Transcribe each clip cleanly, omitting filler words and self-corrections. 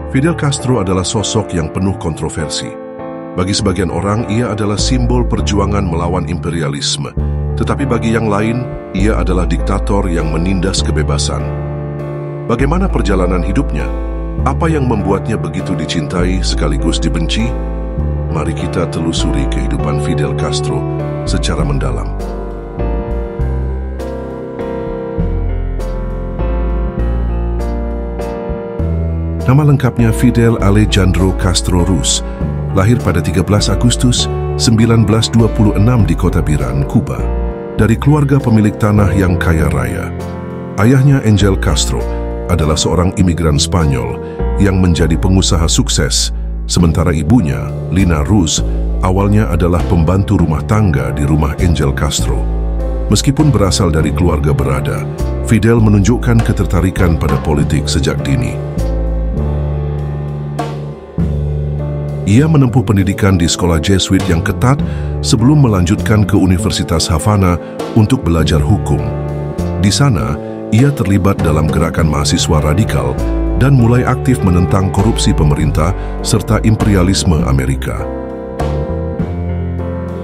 Fidel Castro adalah sosok yang penuh kontroversi. Bagi sebagian orang, ia adalah simbol perjuangan melawan imperialisme. Tetapi bagi yang lain, ia adalah diktator yang menindas kebebasan. Bagaimana perjalanan hidupnya? Apa yang membuatnya begitu dicintai sekaligus dibenci? Mari kita telusuri kehidupan Fidel Castro secara mendalam. Nama lengkapnya Fidel Alejandro Castro Ruz, lahir pada 13 Agustus 1926 di Kota Biran, Kuba, dari keluarga pemilik tanah yang kaya raya. Ayahnya Angel Castro adalah seorang imigran Spanyol yang menjadi pengusaha sukses, sementara ibunya, Lina Ruz, awalnya adalah pembantu rumah tangga di rumah Angel Castro. Meskipun berasal dari keluarga berada, Fidel menunjukkan ketertarikan pada politik sejak dini. Ia menempuh pendidikan di sekolah Jesuit yang ketat sebelum melanjutkan ke Universitas Havana untuk belajar hukum. Di sana, ia terlibat dalam gerakan mahasiswa radikal dan mulai aktif menentang korupsi pemerintah serta imperialisme Amerika.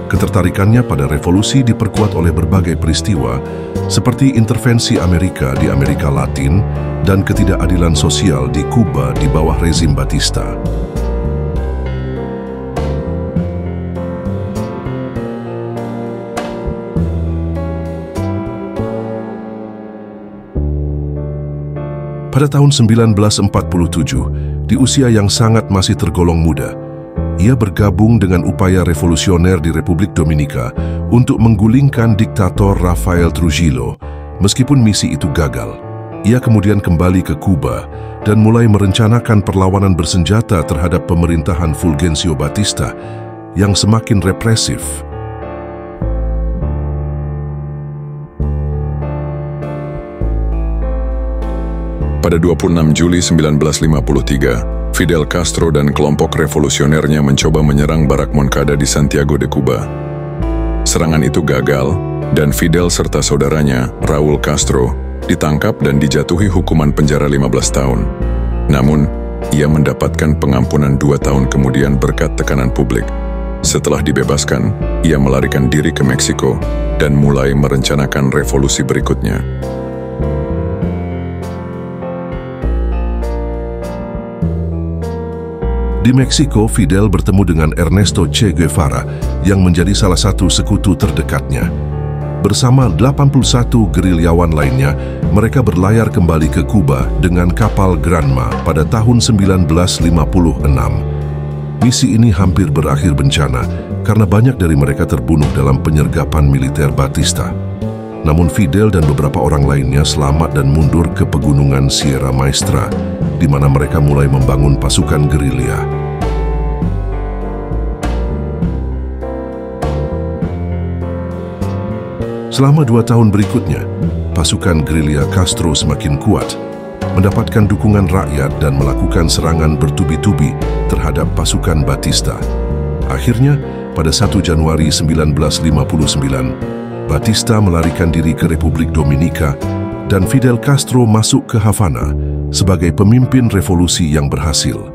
Ketertarikannya pada revolusi diperkuat oleh berbagai peristiwa seperti intervensi Amerika di Amerika Latin dan ketidakadilan sosial di Kuba di bawah rezim Batista. Pada tahun 1947, di usia yang sangat masih tergolong muda, ia bergabung dengan upaya revolusioner di Republik Dominika untuk menggulingkan diktator Rafael Trujillo. Meskipun misi itu gagal, ia kemudian kembali ke Kuba dan mulai merencanakan perlawanan bersenjata terhadap pemerintahan Fulgencio Batista yang semakin represif. Pada 26 Juli 1953, Fidel Castro dan kelompok revolusionernya mencoba menyerang Barak Moncada di Santiago de Cuba. Serangan itu gagal, dan Fidel serta saudaranya, Raul Castro, ditangkap dan dijatuhi hukuman penjara 15 tahun. Namun, ia mendapatkan pengampunan 2 tahun kemudian berkat tekanan publik. Setelah dibebaskan, ia melarikan diri ke Meksiko dan mulai merencanakan revolusi berikutnya. Di Meksiko, Fidel bertemu dengan Ernesto Che Guevara yang menjadi salah satu sekutu terdekatnya. Bersama 81 gerilyawan lainnya, mereka berlayar kembali ke Kuba dengan kapal Granma pada tahun 1956. Misi ini hampir berakhir bencana karena banyak dari mereka terbunuh dalam penyergapan militer Batista. Namun Fidel dan beberapa orang lainnya selamat dan mundur ke pegunungan Sierra Maestra, di mana mereka mulai membangun pasukan gerilya. Selama 2 tahun berikutnya, pasukan gerilya Castro semakin kuat, mendapatkan dukungan rakyat dan melakukan serangan bertubi-tubi terhadap pasukan Batista. Akhirnya, pada 1 Januari 1959, Batista melarikan diri ke Republik Dominika dan Fidel Castro masuk ke Havana sebagai pemimpin revolusi yang berhasil.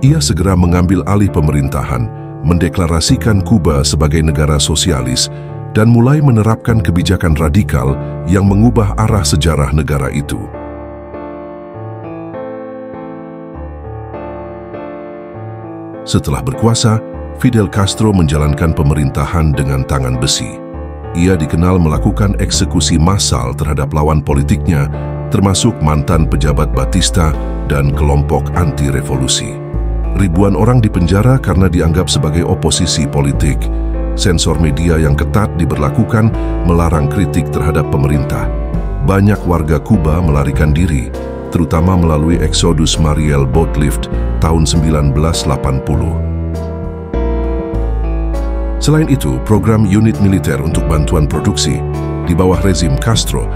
Ia segera mengambil alih pemerintahan, mendeklarasikan Kuba sebagai negara sosialis, dan mulai menerapkan kebijakan radikal yang mengubah arah sejarah negara itu. Setelah berkuasa, Fidel Castro menjalankan pemerintahan dengan tangan besi. Ia dikenal melakukan eksekusi massal terhadap lawan politiknya, termasuk mantan pejabat Batista dan kelompok anti-revolusi. Ribuan orang dipenjara karena dianggap sebagai oposisi politik. Sensor media yang ketat diberlakukan melarang kritik terhadap pemerintah. Banyak warga Kuba melarikan diri, terutama melalui Exodus Mariel Boatlift tahun 1980. Selain itu, program unit militer untuk bantuan produksi di bawah rezim Castro,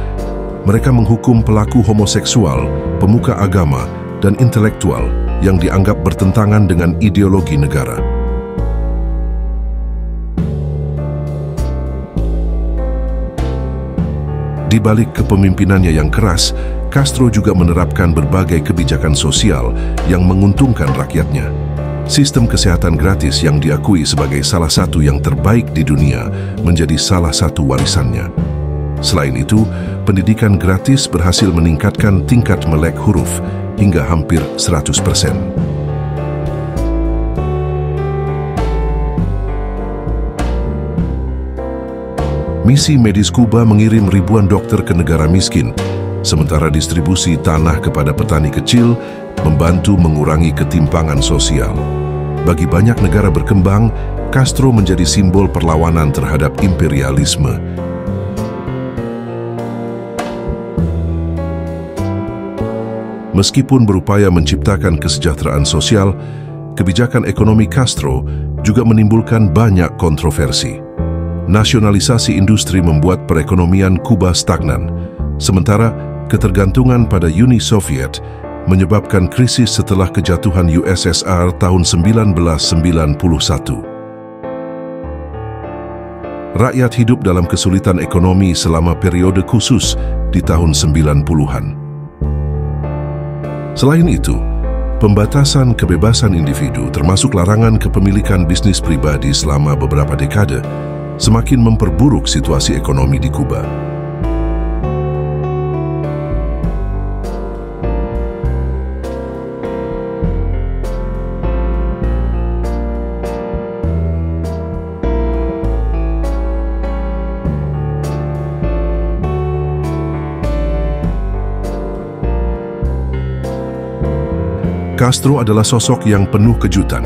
mereka menghukum pelaku homoseksual, pemuka agama, dan intelektual yang dianggap bertentangan dengan ideologi negara. Di balik kepemimpinannya yang keras, Castro juga menerapkan berbagai kebijakan sosial yang menguntungkan rakyatnya. Sistem kesehatan gratis yang diakui sebagai salah satu yang terbaik di dunia menjadi salah satu warisannya. Selain itu, pendidikan gratis berhasil meningkatkan tingkat melek huruf hingga hampir 100%. Misi medis Kuba mengirim ribuan dokter ke negara miskin, sementara distribusi tanah kepada petani kecil membantu mengurangi ketimpangan sosial. Bagi banyak negara berkembang, Castro menjadi simbol perlawanan terhadap imperialisme. Meskipun berupaya menciptakan kesejahteraan sosial, kebijakan ekonomi Castro juga menimbulkan banyak kontroversi. Nasionalisasi industri membuat perekonomian Kuba stagnan, sementara ketergantungan pada Uni Soviet menyebabkan krisis setelah kejatuhan USSR tahun 1991. Rakyat hidup dalam kesulitan ekonomi selama periode khusus di tahun 90-an. Selain itu, pembatasan kebebasan individu termasuk larangan kepemilikan bisnis pribadi selama beberapa dekade semakin memperburuk situasi ekonomi di Kuba. Castro adalah sosok yang penuh kejutan.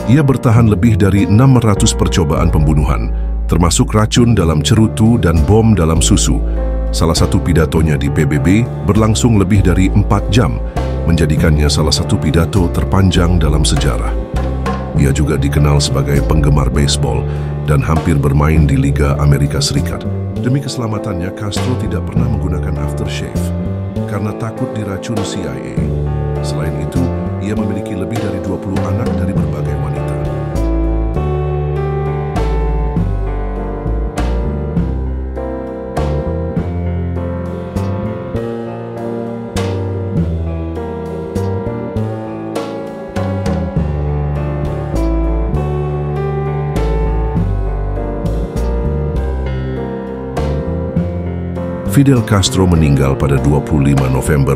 Ia bertahan lebih dari 600 percobaan pembunuhan, termasuk racun dalam cerutu dan bom dalam susu. Salah satu pidatonya di PBB berlangsung lebih dari 4 jam, menjadikannya salah satu pidato terpanjang dalam sejarah. Ia juga dikenal sebagai penggemar baseball dan hampir bermain di Liga Amerika Serikat. Demi keselamatannya, Castro tidak pernah menggunakan aftershave karena takut diracun CIA. Selain itu, ia memiliki lebih dari 20 anak dari berbagai wanita. Fidel Castro meninggal pada 25 November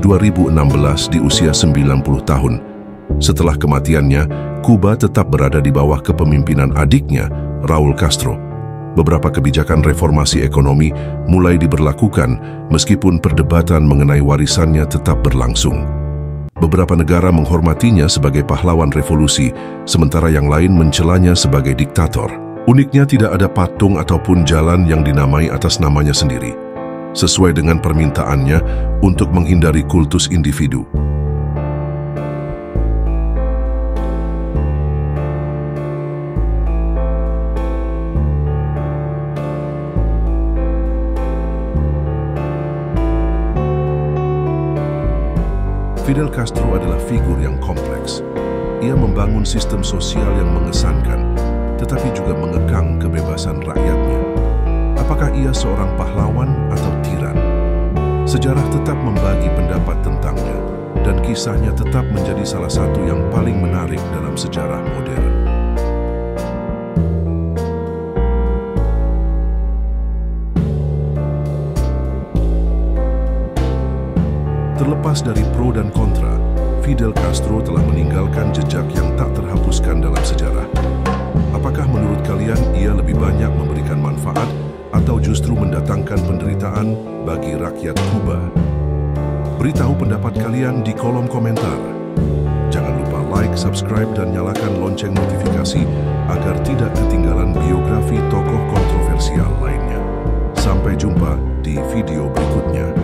2016 di usia 90 tahun. Setelah kematiannya, Kuba tetap berada di bawah kepemimpinan adiknya, Raul Castro. Beberapa kebijakan reformasi ekonomi mulai diberlakukan meskipun perdebatan mengenai warisannya tetap berlangsung. Beberapa negara menghormatinya sebagai pahlawan revolusi, sementara yang lain mencelanya sebagai diktator. Uniknya tidak ada patung ataupun jalan yang dinamai atas namanya sendiri, sesuai dengan permintaannya untuk menghindari kultus individu. Fidel Castro adalah figur yang kompleks. Ia membangun sistem sosial yang mengesankan, tetapi juga mengekang kebebasan rakyatnya. Apakah ia seorang pahlawan atau tiran? Sejarah tetap membagi pendapat tentangnya, dan kisahnya tetap menjadi salah satu yang paling menarik dalam sejarah modern. Terlepas dari pro dan kontra, Fidel Castro telah meninggalkan jejak yang tak terhapuskan dalam sejarah. Apakah menurut kalian ia lebih banyak memberikan manfaat atau justru mendatangkan penderitaan bagi rakyat Kuba? Beritahu pendapat kalian di kolom komentar. Jangan lupa like, subscribe, dan nyalakan lonceng notifikasi agar tidak ketinggalan biografi tokoh kontroversial lainnya. Sampai jumpa di video berikutnya.